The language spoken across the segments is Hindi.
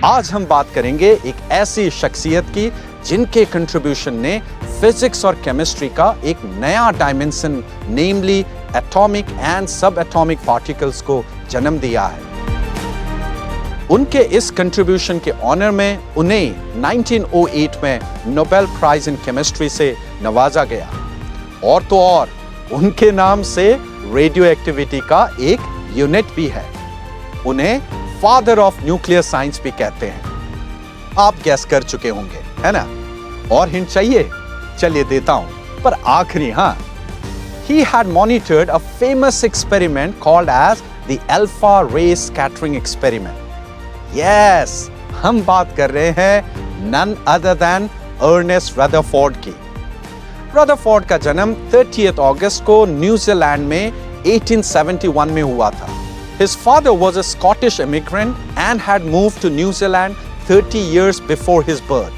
आज हम बात करेंगे एक ऐसी शख्सियत की जिनके कंट्रीब्यूशन ने फिजिक्स और केमिस्ट्री का एक नया डायमेंशन नेमली एटॉमिक एंड सब एटॉमिक पार्टिकल्स को जन्म दिया है। उनके इस कंट्रीब्यूशन के ऑनर में उन्हें 1908 में नोबेल प्राइज इन केमिस्ट्री से नवाजा गया और तो और उनके नाम से रेडियो एक्टिविटी का एक यूनिट भी है। उन्हें फादर ऑफ न्यूक्लियर साइंस भी कहते हैं। आप गैस कर चुके होंगे, है ना? और हिंट चाहिए? चलिए देता हूं, पर आखिरी He had monitored a famous experiment called as the alpha ray scattering experiment. Yes, हम बात कर रहे हैं none other than Ernest Rutherford की। रदरफोर्ड का जन्म 30th अगस्त को न्यूजीलैंड में 1871 में हुआ था। His father was a Scottish immigrant and had moved to New Zealand 30 years before his birth.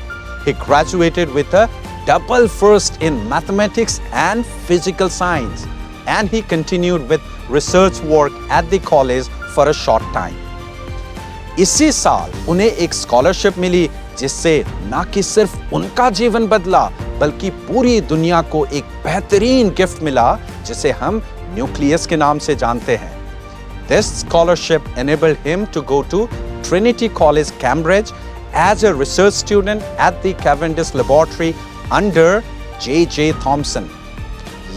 He graduated with a double first in mathematics and physical science, and he continued with research work at the college for a short time. इसी साल उन्हें एक स्कॉलरशिप मिली जिससे न कि सिर्फ उनका जीवन बदला बल्कि पूरी दुनिया को एक बेहतरीन गिफ्ट मिला जिसे हम न्यूक्लियस के नाम से जानते हैं। This scholarship enabled him to go to Trinity College, Cambridge as a research student at the Cavendish Laboratory under J.J. Thomson.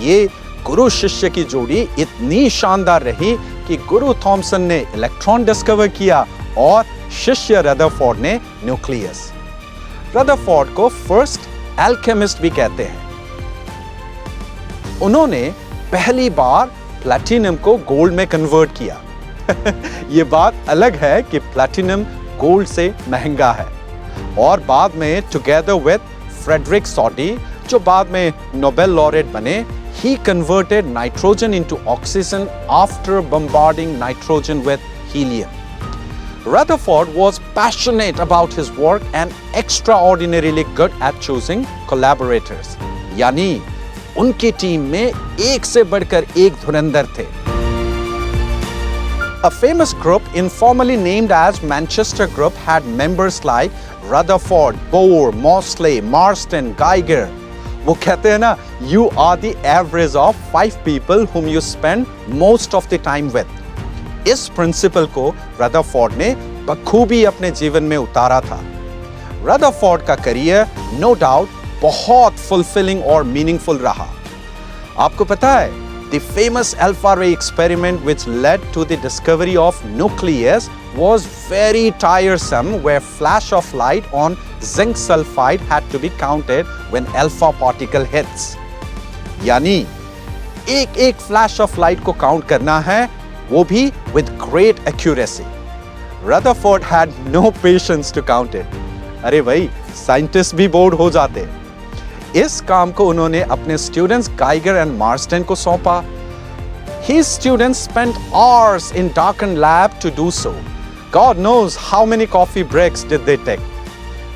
ये गुरु शिष्य की जोड़ी इतनी शानदार रही कि गुरु थॉमसन ने इलेक्ट्रॉन डिस्कवर किया और शिष्य रदरफोर्ड ने न्यूक्लियस। रदरफोर्ड को फर्स्ट एल्केमिस्ट भी कहते हैं। उन्होंने पहली बार प्लैटिनम को गोल्ड में कन्वर्ट किया। ये बात अलग है कि प्लैटिनम गोल्ड से महंगा है। और बाद में टुगेदर विद फ्रेडरिक सॉडी, जो बाद में नोबेल लॉरेट बने, he converted nitrogen into oxygen after bombarding nitrogen with helium. Rutherford was passionate about his work and extraordinarily good at choosing collaborators. यानी उनकी टीम में एक से बढ़कर एक धुरंधर थे। A famous group informally named as Manchester Group had members like Rutherford, Bohr, Mosley, Marsden, Geiger. वो कहते हैं ना, you are the average of 5 people whom you spend most of the time with. इस प्रिंसिपल को रदरफोर्ड ने बखूबी अपने जीवन में उतारा था। रदरफोर्ड का करियर नो डाउट बहुत फुलफिलिंग और मीनिंगफुल रहा। आपको पता है, the famous alpha ray experiment which led to the discovery of nucleus was very tiresome, where flash of light on zinc sulfide had to be counted when alpha particle hits. यानी एक एक फ्लैश ऑफ लाइट को काउंट करना है, वो भी with great accuracy. Rutherford had no patience to count it. अरे भाई, साइंटिस्ट भी बोर्ड हो जाते। इस काम को उन्होंने अपने स्टूडेंट्स गाइगर एंड मार्स्टन को सौंपा। His students spent hours in darkened lab to do so. God knows how many coffee breaks did they take.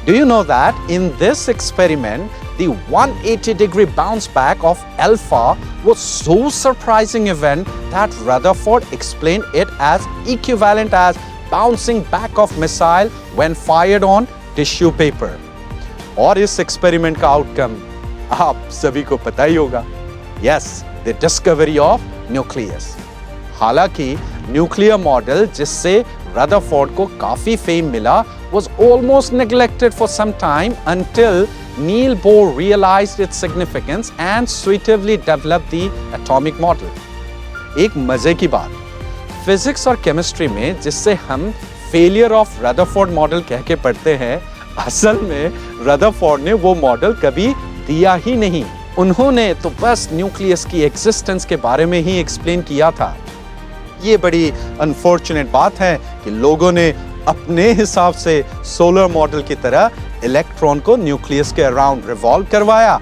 Do you know that in this experiment, the 180-degree bounce back of alpha was so surprising event that Rutherford explained it as equivalent as bouncing back of missile when fired on tissue paper. और इस एक्सपेरिमेंट का आउटकम आप सभी को पता ही होगा। Yes, the discovery of nucleus. हालांकि न्यूक्लियर मॉडल जिससे रदरफोर्ड को काफी फेम मिला was almost neglected for some time until Niels Bohr realized its significance and suitably developed the atomic model. एक मजे की बात, फिजिक्स और केमिस्ट्री में जिससे हम फेलियर ऑफ रदरफोर्ड मॉडल कह के पढ़ते हैं, असल में रदरफोर्ड ने वो मॉडल कभी दिया ही नहीं। उन्होंने तो बस न्यूक्लियस की एग्जिस्टेंस के बारे में ही एक्सप्लेन किया था। ये बड़ी अनफॉर्चुनेट बात है कि लोगों ने अपने हिसाब से सोलर मॉडल की तरह इलेक्ट्रॉन को न्यूक्लियस के अराउंड रिवॉल्व करवाया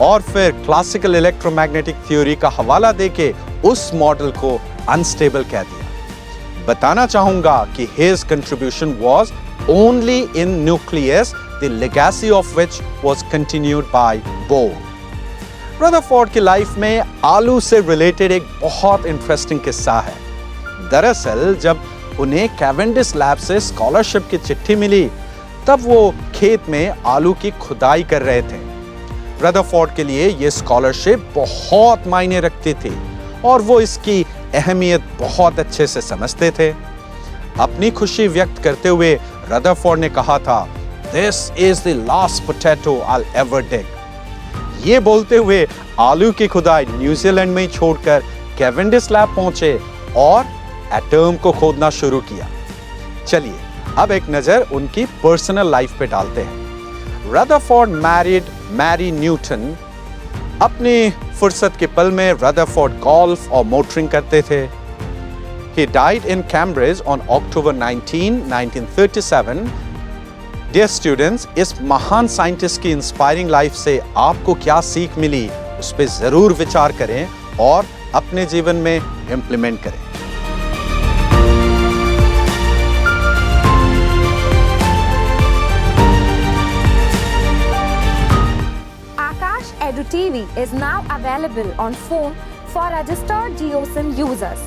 और फिर क्लासिकल इलेक्ट्रोमैग्नेटिक थ्योरी का हवाला देके उस मॉडल को अनस्टेबल कह दिया। बताना चाहूंगा कि his contribution was only in nucleus, the legacy of which was continued by Bohr. Rutherford की लाइफ में आलू से रिलेटेड एक बहुत इंटरेस्टिंग किस्सा है। दरअसल जब उन्हें कैवेंडिश लैब से स्कॉलरशिप की चिट्ठी मिली, तब वो खेत में आलू की खुदाई कर रहे थे। रदरफोर्ड के लिए ये स्कॉलरशिप बहुत मायने रखती थी और वो इसकी अहमियत बहुत अच्छे से समझते थे। अपनी खुशी व्यक्त करते हुए रदरफोर्ड ने कहा था, "This is the last potato I'll ever dig." ये बोलते हुए आलू की खुदाई न्यूजीलैंड में ही छोड़कर कैवेंडिश लैब पहुंचे और एटम को खोदना शुरू किया। चलिए अब एक नजर उनकी पर्सनल लाइफ पे डालते हैं। Rutherford married Mary Newton. अपनी फुर्सत के पल में रदरफोर्ड गोल्फ और मोटरिंग करते थे। He died in Cambridge on October 19, 1937. Dear students, इस महान साइंटिस्ट की इंस्पायरिंग लाइफ से आपको क्या सीख मिली, उस पर जरूर विचार करें और अपने जीवन में इम्प्लीमेंट करें। Akash Edu TV is now available on phone for registered JioSIM users.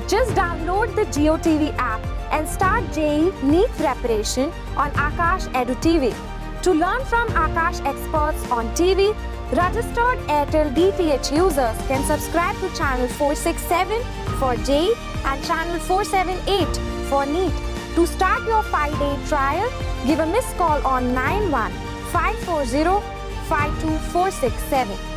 Just download the JioTV app and start JEE NEET preparation on Akash Edu TV. To learn from Akash experts on TV, registered Airtel DTH users can subscribe to channel 467 for JEE and channel 478 for NEET. To start your 5-day trial, give a missed call on 91 540 52467.